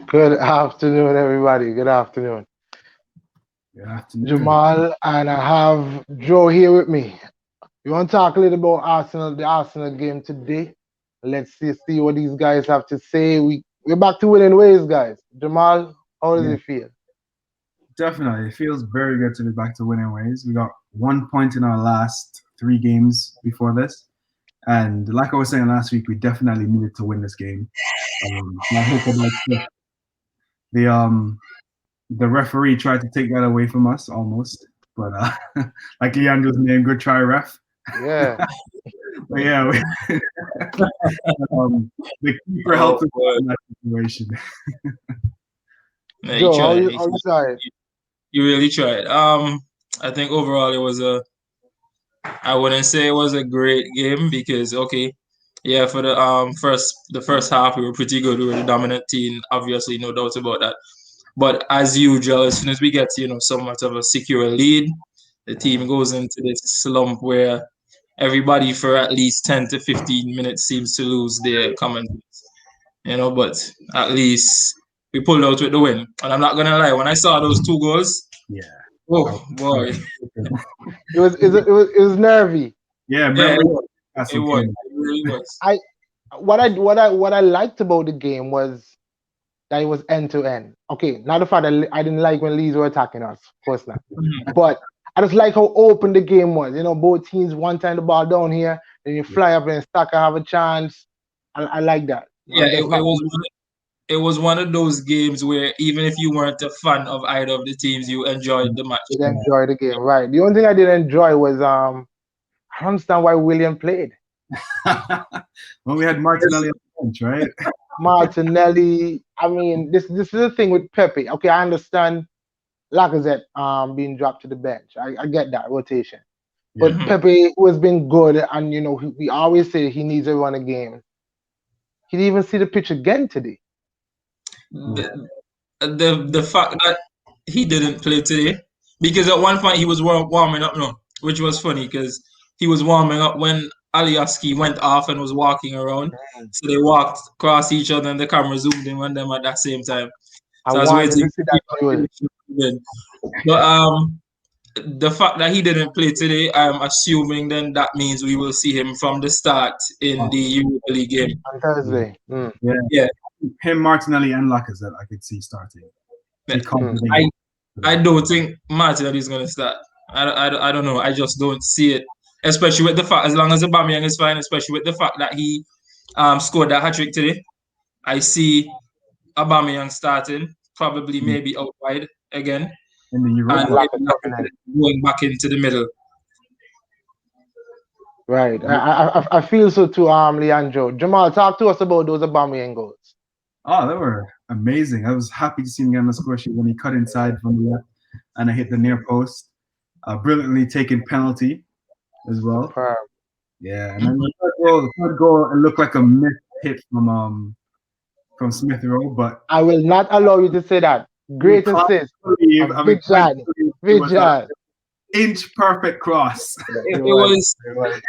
Good afternoon, everybody. Good afternoon. Good afternoon. Jamal, and I have Joe here with me. We want to talk a little about Arsenal, the Arsenal game today. Let's see what these guys have to say. We're back to winning ways, guys. Jamal, how does Yeah, it feel? definitely. It feels very good to be back to winning ways. We got 1 point in our last 3 games before this. And like I was saying last week, we definitely needed to win this game. I hope the referee tried to take that away from us almost. But like Leandro's name, good try, ref. Yeah. But yeah, the keeper Oh helped us out boy, in that situation. man, you Joe, tried. how you started? You really tried. I think overall it was a. I wouldn't say it was a great game because okay, yeah, for the first half we were pretty good. We were the dominant team, obviously, no doubt about that. But as usual, as soon as we get somewhat of a secure lead, the team goes into this slump where everybody for at least 10 to 15 minutes seems to lose their common sense. But at least we pulled out with the win. And I'm not gonna lie, when I saw those two goals, Yeah. oh boy, It was nervy. Yeah, yeah, remember it Castle was, came. it really was. I what I liked about the game was that it was end to end. Okay, not the fact that I didn't like when Leeds were attacking us, of course not. Mhm. But I just like how open the game was. Both teams one time the ball down here, then you fly up and Saka have a chance. I like that. Yeah, And it, the it fact was it was one of those games where even if you weren't a fan of either of the teams, you enjoyed the match. I did enjoy the game, right? The only thing I didn't enjoy was I don't understand why William played. When we had Martinelli on the bench, right? Martinelli. I mean, this is the thing with Pepe. Okay, I understand Lacazette being dropped to the bench. I get that rotation. Yeah. But Mhm. Pepe who has been good, and we always say he needs to run a game. He didn't even see the pitch again today. Yeah. The fact that he didn't play today because at one point he was warming up, no, which was funny because he was warming up when Alioski went off and was walking around. So they walked across each other and the camera zoomed in on them at that same time. I So I was wanted waiting to to see see that duel. what he was doing. But the fact that he didn't play today, I'm assuming then that means we will see him from the start in the Europa League game. On Thursday. Yeah. Yeah, Him, Martinelli, and Lacazette, I could see starting. Be confident. I I don't think Martinelli is gonna start. I don't know. I just don't see it. Especially with the fact, as long as Aubameyang is fine, especially with the fact that he scored that hat trick today. I see Aubameyang starting, probably maybe out wide again, In the and And Europa. Lacazette maybe coming in. Lacazette going back into the middle. Right. I feel so too, Leandro. Jamal, talk to us about those Aubameyang goals. Oh, they were amazing. I was happy to see him get on the score sheet when he cut inside from the left and I hit the near post. Brilliantly taken penalty as well. Superb. Yeah, and then the third goal, it looked like a missed hit from Smith Rowe, but I will not allow you to say that. I'm Great inclined assist. to believe, A I'm big inclined shot. to believe it Big was an shot. inch perfect cross. It It was. was It was.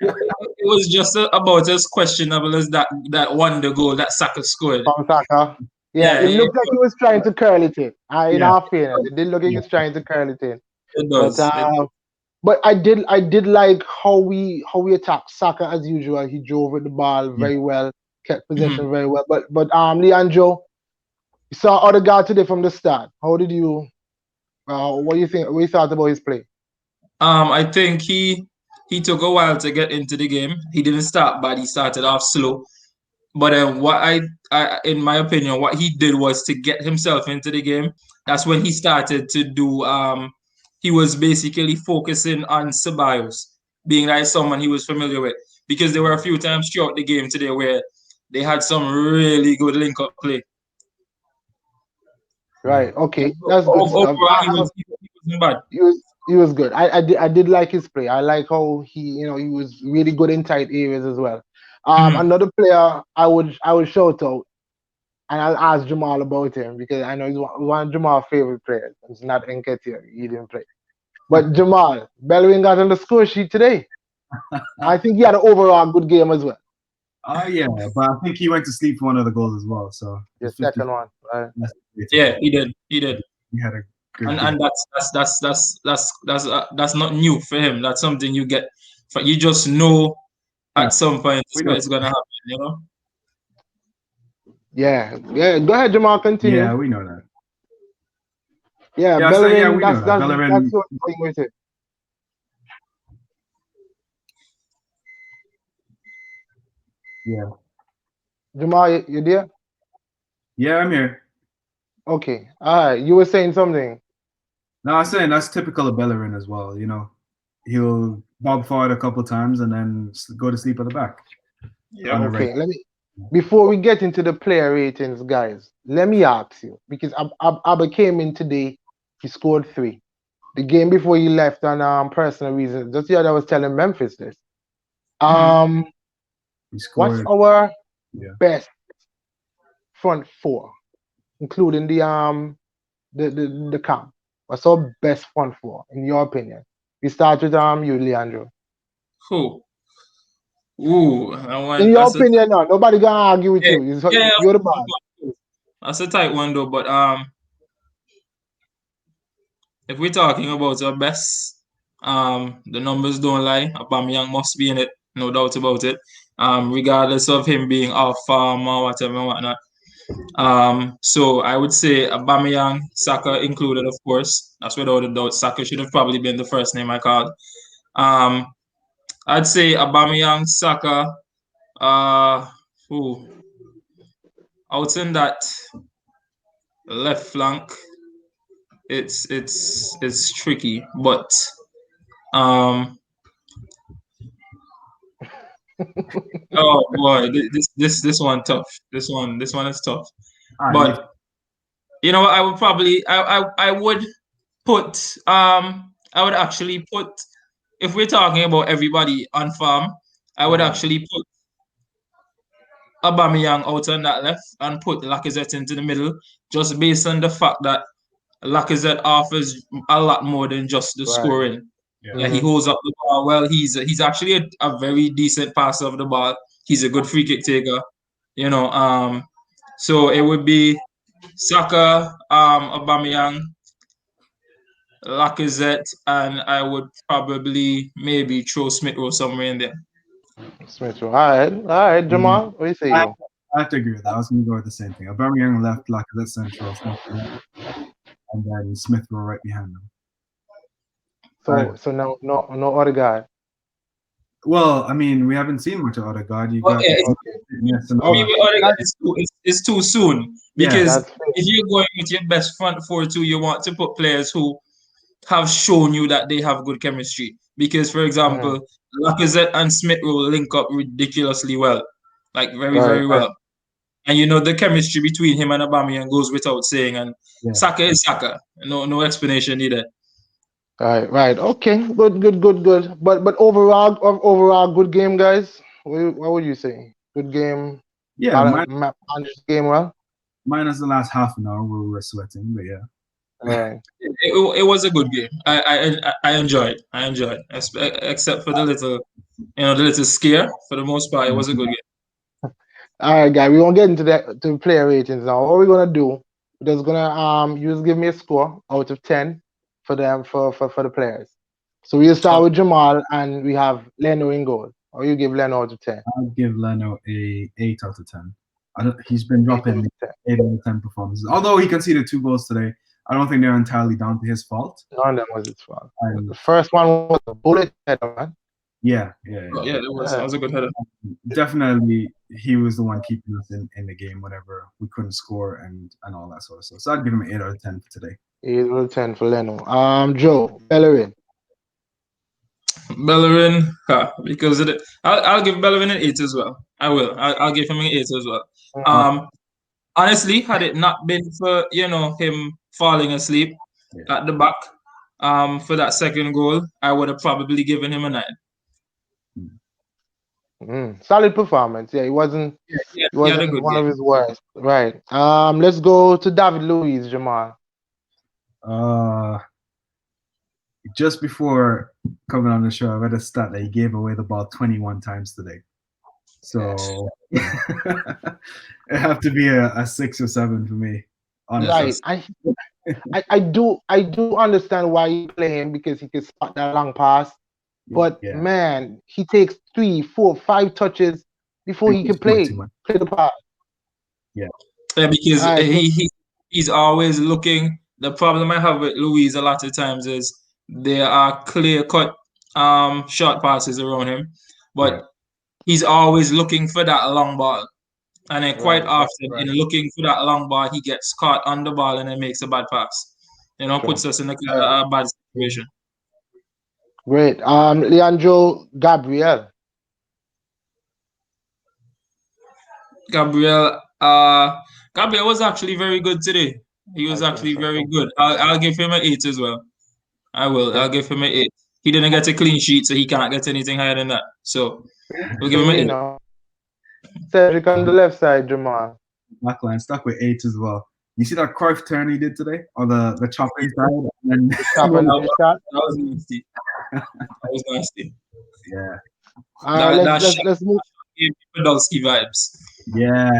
it was just about as questionable as that wonder goal that Saka scored. From Saka. Yeah, Yeah, it looked like he was trying to curl it in. In Yeah, our fairness, it did look like he yeah, was trying to curl it in. it But does. I did like how we attacked Saka as usual. He drove with the ball yeah. very well, kept Mhm. possession very well. But Leandro, you saw Odegaard today from the start. How did you? What do you think? What you thought about his play? I think he took a while to get into the game. He didn't start bad. He started off slow. But in my opinion, what he did was to get himself into the game. That's when he started to do. He was basically focusing on Ceballos, being like someone he was familiar with, because there were a few times throughout the game today where they had some really good link-up play. Yeah. Right. Okay, that's good stuff. Overall, he wasn't bad. He was good. I did like his play. I like how he was really good in tight areas as well. Mhm. Another player I would shout out, and I'll ask Jamal about him because I know he's one of Jamal's favorite players. It's not Nketiah. He didn't play. But Jamal, Bellerin got on the score sheet today. I think he had an overall good game as well. Yeah, but I think he went to sleep for one of the goals as well. So The it's 50. second one, right? Yeah, he did. He did. He had a good And game. that's not new for him. That's something you get. You just know Yeah, at some point we know. it's gonna happen. You know. Yeah, yeah. Go ahead, Jamal. Yeah, Continue. we know that. Yeah, Yeah, so yeah, Bellerin. we know that. That's Bellerin. your thing with it. Yeah, Jamal, you there? yeah, I'm here. Okay. All right. You were saying something. No, I'm saying that's typical of Bellerin as well. He'll bob forward a couple times and then go to sleep at the back Yep. on the right. Okay. Before we get into the player ratings, guys, let me ask you because Abba came in today. He scored 3. The game before he left on personal reasons. Just the other I was telling Memphis this. Mhm. Um, He what's scored. our Yeah. best front four, including the camp? What's our best front four in your opinion? We start with you, Leandro. Who? Ooh, I In want your that's a opinion, no, nobody gonna argue with yeah, you. yeah, You're the boss. that's a tight one though. But if we're talking about our best, the numbers don't lie. Aubameyang must be in it, no doubt about it. Regardless of him being off form or whatever and whatnot. So I would say Aubameyang, Saka included, of course. That's without a doubt. Saka should have probably been the first name I called. Um, I'd say Aubameyang, Saka. Uh, ooh, out in that left flank, it's tricky, but um, oh boy, this one tough. This one is tough. All right. But you know what? I would probably I would put I would actually put if we're talking about everybody on farm, I would actually put Aubameyang out on that left and put Lacazette into the middle, just based on the fact that Lacazette offers a lot more than just the Right. scoring. Yeah. Yeah, he Mm-hmm. holds up the ball well. He's actually a very decent passer of the ball. He's a good free kick taker. You know, so it would be Saka, Aubameyang, Lacazette, and I would probably maybe throw Smith Rowe somewhere in there. Smith. All right, Jamal. What do you say, I, you? I have to agree with that. I was going to go with the same thing. Aubameyang left, Lacazette central, Saka left, and then Smith were right behind them. So no other guy. Well, I mean, we haven't seen much of Odegaard. You But got yeah, yes and for all me that. with Odegaard, That, it's too soon Yeah, because that's fair. if you're going with your best front four too, you want to put players who have shown you that they have good chemistry. Because, for Mm-hmm. example, Lacazette and Smith will link up ridiculously well, like very, Right, very right, well. And you know the chemistry between him and Aubameyang goes without saying. And yeah, Saka is Saka, no explanation needed. right. Okay, good. But overall, good game, guys. What would you say? Good game. yeah. Managed the game well. Minus the last half an hour where we were sweating, but yeah, Right. It was a good game. I enjoyed. I enjoyed, except for the little scare. For the most part, it was a good game. All right, guys. We're gonna get into that to player ratings now. What we're gonna do? We're just gonna you just give me a score out of 10 for them for the players. So we'll start with Jamal and we have Leno in goal. Or you give Leno out of 10. I'd give Leno a 8 out of 10. He's been 8 out dropping of 10. 8 out of 10 performances. Although he conceded 2 goals today, I don't think they're entirely down to his fault. None of them was his fault. And The first one was a bullet header, man. Oh, yeah, that was a good header. Definitely he was the one keeping us in the game whenever we couldn't score and all that sort of stuff. So I'd give him an 8 out of 10 for today. 8 out of 10 for Leno. Joe Bellerin. Bellerin, because I'll give Bellerin an 8 as well. I will. I'll give him an 8 as well. Mm. Honestly, had it not been for him falling asleep Yeah. at the back, for that second goal, I would have probably given him a 9. Solid performance. Yeah, he wasn't Yeah, he he had a wasn't good one game. of his worst. Right. Let's go to David Luiz, Jamal. Uh, just before coming on the show, I read a stat that he gave away the ball 21 times today. So it have to be a 6 or 7 for me, honestly. Right. I do understand why you play him because he can spot that long pass. But Yeah, man, he takes 3, 4, 5 touches before he he can scored too play much. play the pass. Yeah, Yeah, because All right, so he's always looking. The problem I have with Louise a lot of times is there are clear cut short passes around him, right. but he's always looking for that long ball. And then quite right, right, often right. in looking for that long ball, he gets caught on the ball and then makes a bad pass. Sure. Puts us in All right. a bad situation. Great. Leandro Gabriel. Gabriel, Gabriel was actually very good today. He I was think actually so very too. good. I'll give him an 8 as well. I will. Okay. I'll give him an 8. He didn't get a clean sheet, so he can't get anything higher than that. So we'll give him an Fair 8. enough. Cedric on the left side, Jamal. Backline stuck with 8 as well. You see that Cruyff turn he did today, or the chopping side, and then The he chop went and up. the shot. That was nasty. That was nasty. Yeah, All right, That let's that let's shot let's move. gave me Podolski vibes. yeah.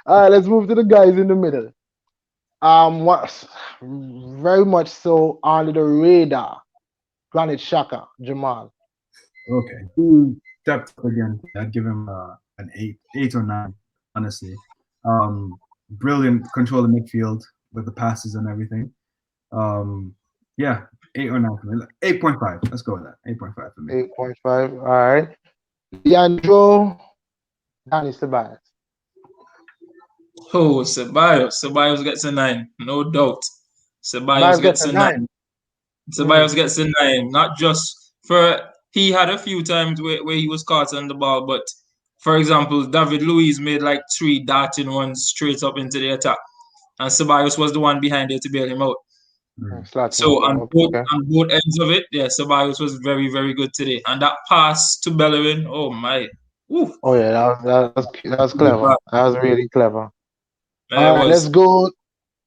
All right, let's move to the guys in the middle. What's very much so under the radar. Granit Xhaka, Jamal. Okay, who stepped up again? I'd give him an 8 or 9, honestly. Brilliant control of midfield with the passes and everything. Um, yeah, 8 or 9 for me. 8.5. Let's go with that. 8.5 for me. 8.5. All right. Leandro, Danny Ceballos. Oh, Ceballos. Ceballos gets a 9, no doubt. Ceballos Ceballos gets gets a a 9. 9. Ceballos Mm, gets a 9, not just for he had a few times where he was caught on the ball, but for example, David Luiz made like 3 darting ones straight up into the attack, and Ceballos was the one behind there to bail him out. Mm. Slot him So out. on both Okay. on both ends of it, yeah, Ceballos was very very good today, and that pass to Bellerin, oh my, ooh, Oh yeah, that was good clever. pass. That was really clever. It All right, let's was. go.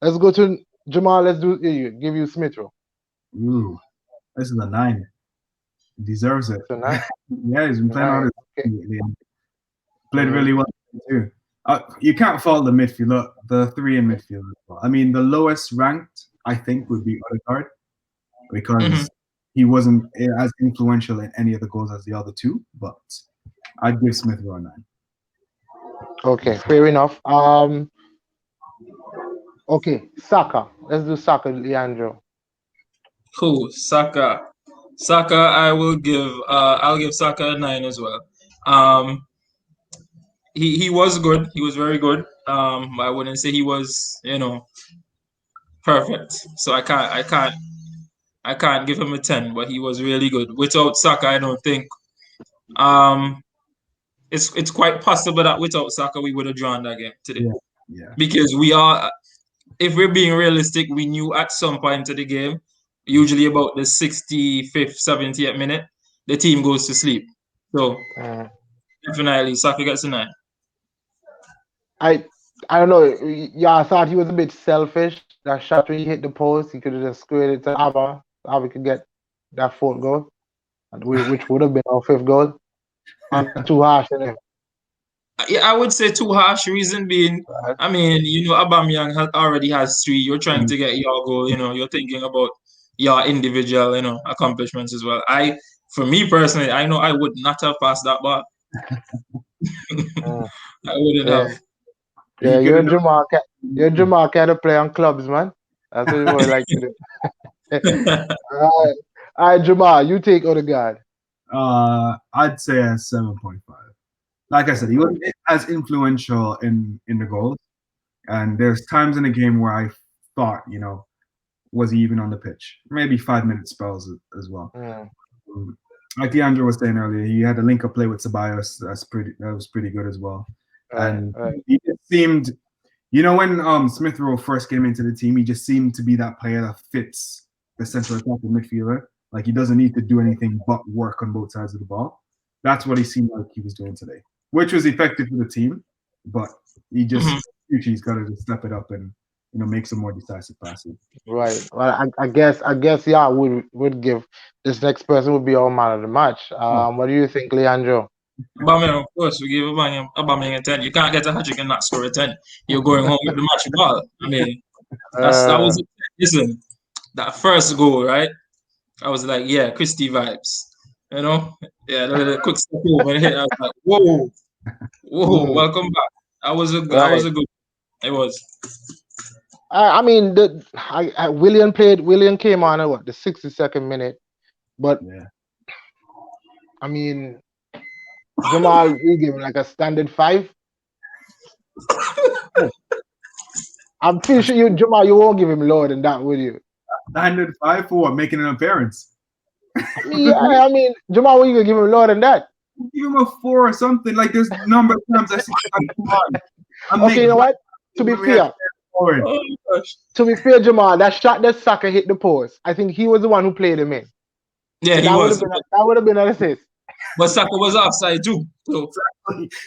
Let's go to Jamal. Let's give you Smith Rowe. Ooh, this is a 9. He deserves it. It's a 9. Yeah, he's been playing out 9. his Okay. played Mm-hmm. really well too. You can't fault the midfield, the 3 in midfield as well. I mean, the lowest ranked I think would be Odegaard Mhm. because he wasn't as influential in any of the goals as the other 2. But I'd give Smith Rowe a 9. Okay, fair enough. Okay, Saka. Let's do Saka, Leandro. Cool, Saka. Saka, I'll give Saka a 9 as well. Um, he was good. He was very good. I wouldn't say he was, perfect. So I can't give him a 10, but he was really good. Without Saka, I don't think um it's quite possible that without Saka we would have drawn that game today. Yeah, yeah, Because if we're being realistic, we knew at some point of the game, usually about the 65th, 70th minute, the team goes to sleep. So Mm. definitely Saka gets a 9. I I don't know. Yeah, I thought he was a bit selfish. That shot when he hit the post, he could have just squared it to Ava. Ava could get that fourth goal, which would have been our fifth goal. I'm too harsh on him. Yeah, I would say too harsh. Reason being, Right? I mean, Aubameyang already has 3. You're trying mm, to get your goal. You're thinking about your individual, accomplishments as well. For me personally, I know I would not have passed that ball. Mm. I wouldn't Yeah, have. yeah. he could have You're done. Jamar kind of play on clubs, man. That's what you boy like to do. All right, Jamal, you take Odegaard. I'd say a 7.5. Like I said, he 7.5. wasn't as influential in the goals. And there's times in the game where I thought, was he even on the pitch? Maybe 5 minute spells as well. Mm. Like DeAndre was saying earlier, he had a link up play with Ceballos. That was pretty good as well. Right, And right. he just seemed, when Smith Rowe first came into the team, he just seemed to be that player that fits the central attacking midfielder. Like he doesn't need to do anything but work on both sides of the ball. That's what he seemed like he was doing today, which was effective for the team. But he just, Mhm. he's got to just step it up and make some more decisive passes. Right. Well, I guess, yeah, would give this next person would be our man of the match. Oh, What do you think, Leandro? Aubameyang, of course, we give Aubameyang a 10. You can't get a hat trick and not score a 10. You're going home with the match ball. I mean, that Uh, was it. Listen, that first goal, right? I was like, yeah, Christie vibes. You know? Yeah, the quick step over and hit. I was like, whoa, mm, welcome back. That was right. a good. It was. I mean, William came on at what, the 62nd minute, but yeah. I mean, Jamal, we give him like a standard 5. I'm pretty sure you, Jamal, you won't give him lower than that, will you? 905 for what? Making an appearance. I mean, yeah, I mean, Jamal, what you gonna give him lower than that? Give him a 4 or something. Like there's number of times I see. Come on. Okay, you know what? To be When we had fair, forward. Oh my gosh. Jamal, that shot that Saka hit the post. I think he was the one who played him in. Yeah, So he was. that would have been an assist. But Saka was offside too. So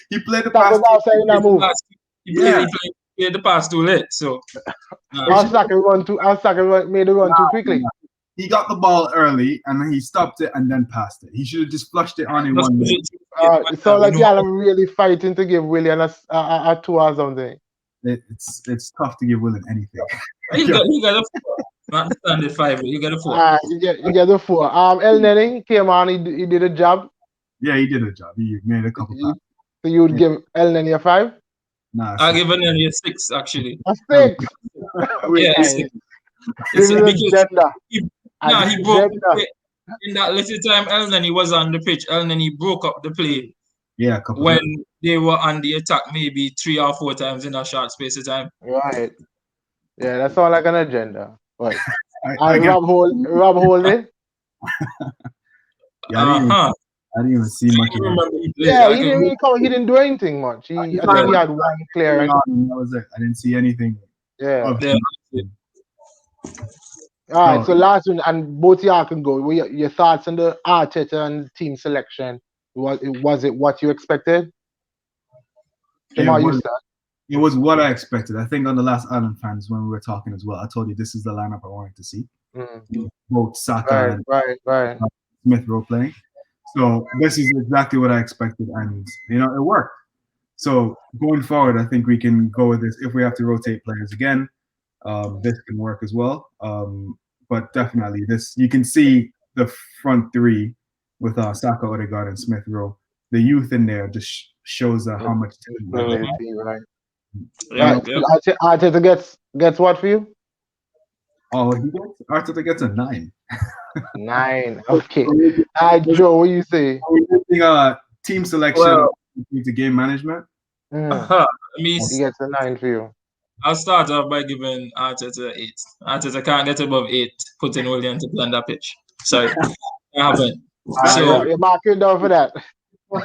He played the Saka pass. was outside in that move. Yeah. he played the pass too late. So Our Saka made the run too quickly. He got the ball early and then he stopped it and then passed it. He should have just flushed it on in just one push minute. it It sounds like y'all are really fighting to give William a 2 or something. It's tough to give Willen anything. he got a 4. Not the standard 5, but you got a 4. You get the 4. El Nene came on, he did a job. Yeah, he did a job. He made a couple passes. So you would give El Nene a 5? Nah, I'll give an a 6 actually. A 6. Yeah, a 6. This is Because agenda. he broke the Agenda. play. In that little time Elneny was on the pitch. Elneny broke up the play Yeah, a couple when times. they were on the attack maybe 3 or 4 times in a short space of time. Right. Yeah, that sounds like an agenda. Right. I Rob Holding. Yeah, I didn't even see much of that. Yeah, he didn't really come. He didn't do anything much. I think he had one clearance. That was it. I didn't see anything. Yeah. Of All right. So last one, and both y'all can go. Your thoughts on the Arteta and team selection? Was it what you expected? Jamal, you start. It was what I expected. I think on the last Ireland fans when we were talking as well, I told you this is the lineup I wanted to see. Both Saka and Smith Rowe playing. So this is exactly what I expected, and it worked. So going forward, I think we can go with this. If we have to rotate players again, this can work as well. But definitely, you can see the front three with Saka, Odegaard, and Smith Rowe. The youth in there just shows how much talent. Right. Yeah. Arteta gets what for you? Oh, Arteta gets a 9. 9. Okay. Joe, what do you say? Team selection to game management. He gets a 9 for you. I'll start off by giving Arteta 8. Arteta can't get above 8, putting William to play on that pitch. Sorry. That happened. So you're marking down for that.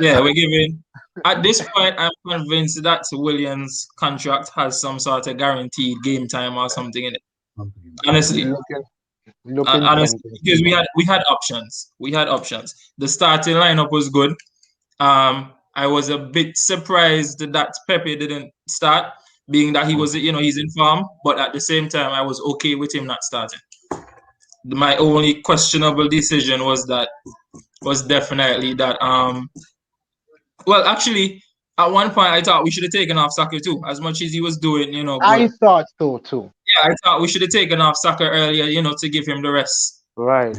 Yeah, we're giving. At this point, I'm convinced that Williams' contract has some sort of guaranteed game time or something in it. Honestly, honestly, because we had options. We had options. The starting lineup was good. I was a bit surprised that Pepe didn't start, being that he was, he's in form. But at the same time, I was okay with him not starting. My only questionable decision was definitely that. Well, actually, at one point I thought we should have taken off Saka too, as much as he was doing, good. I thought so too. Yeah, I thought we should have taken off Saka earlier, to give him the rest. Right.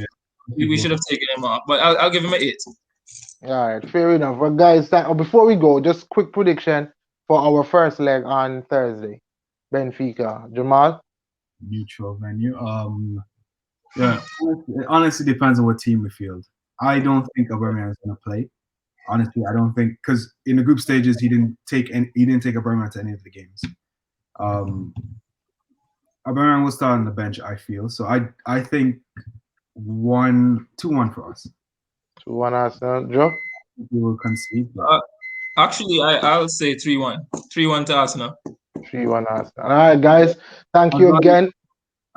We should have taken him off, but I'll give him an 8. All right, fair enough. Well, guys, before we go, just quick prediction for our first leg on Thursday. Benfica. Jamal? Neutral venue. Yeah, it honestly depends on what team we field. I don't think Aubameyang is going to play. Honestly, I don't think, because in the group stages he didn't take Aubameyang to any of the games. Aubameyang will start on the bench, I feel. So I think 2-1 for us. 2-1 Arsenal. Joe? We will concede. Actually, I'll say 3-1. 3-1 to Arsenal. 3-1 Arsenal. All right, guys. Thank you again.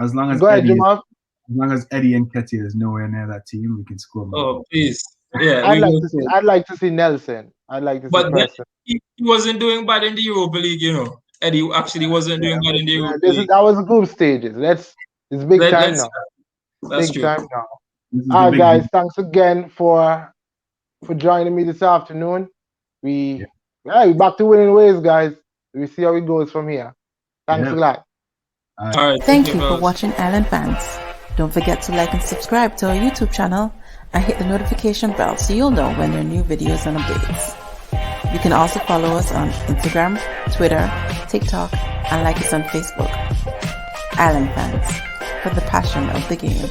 As long as go ahead, Jamal. As long as Eddie Nketiah is nowhere near that team, we can score more. Oh, please. Yeah, I'd like to see Nelson. I'd like to see Preston. He wasn't doing bad in the Europa League, Eddie actually wasn't Yeah, doing bad but in the Europa this is League. that was the group stages. It's big time Let's now. That's Big true. time now. This is the All right, big guys. game. Thanks again for joining me this afternoon. Yeah. We back to winning ways, guys. We see how it goes from here. Thanks a Yeah. lot. All right, thank Thank you, you for fellas. watching Island Fans. Don't forget to like and subscribe to our YouTube channel and hit the notification bell so you'll know when there are new videos and updates. You can also follow us on Instagram, Twitter, TikTok, and like us on Facebook. Island Fans, for the passion of the game.